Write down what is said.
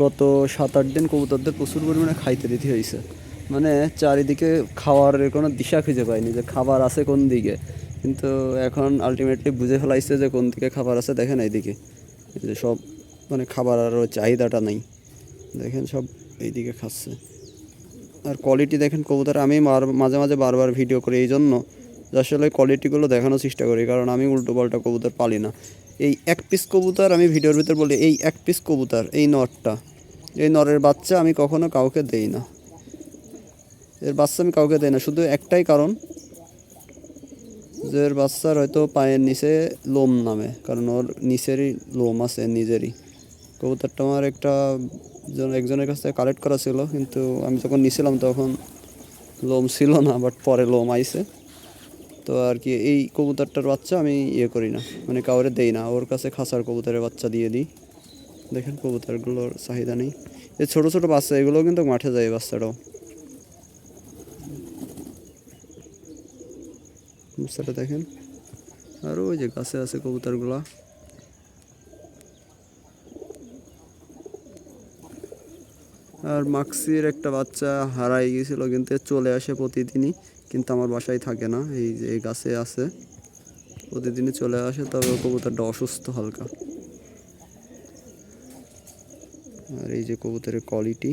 গত 7-8 দিন কবুতরদের প্রচুর পরিমাণে খাইতে দিতে হয়েছে। মানে চারিদিকে খাওয়ারের কোনো দিশা খুঁজে পাইনি যে খাবার আছে কোন দিকে, কিন্তু এখন আলটিমেটলি বুঝে ফেলাইছে যে কোন দিকে খাবার আছে। দেখেন এইদিকে এই যে সব, মানে খাবার আরও চাহিদাটা নেই, দেখেন সব এইদিকে খাচ্ছে। আর কোয়ালিটি দেখেন কবুতর, আমি মাঝে মাঝে বারবার ভিডিও করি এই জন্য যে আসলে কোয়ালিটিগুলো দেখানোর চেষ্টা করি, কারণ আমি উল্টো পাল্টা কবুতর পালি না। এই এক পিস কবুতর আমি ভিডিওর ভিতর বলি, এই এক পিস কবুতর, এই নরটা, এই নরের বাচ্চা আমি কখনো কাউকে দেই না, এর বাচ্চা আমি কাউকে দেই না, শুধু একটাই কারণ যে এর বাচ্চার হয়তো পায়ের নিচে লোম নামে, কারণ ওর নিচেরই লোম আছে নিজেরই। কবুতরটা আমার একজনের কাছ থেকে কালেক্ট করা ছিল, কিন্তু আমি যখন নিছিলাম তখন লোম ছিল না, বাট পরে লোম আইছে। তো আর কি এই কবুতরটার বাচ্চা আমি ইয়ে করি না, মানে কাউরে দেই না, ওর কাছে খাঁচার কবুতরের বাচ্চা দিয়ে দিই। দেখেন কবুতরগুলোর চাহিদা নেই। এই ছোটো ছোটো বাচ্চা এগুলোও কিন্তু মাঠে যায়, বাচ্চাটাও, বাচ্চাটা দেখেন। আর ওই যে গাছে আছে কবুতরগুলা। আর মাক্সির একটা বাচ্চা হারাই গিয়েছিল, কিন্তু চলে আসে প্রতিদিনই, কিন্তু আমার বাসায় থাকে না, এই যে এই গাছে আছে, প্রতিদিনই চলে আসে, তবে কবুতরটা অসুস্থ হালকা। আর এই যে কবুতরের কোয়ালিটি।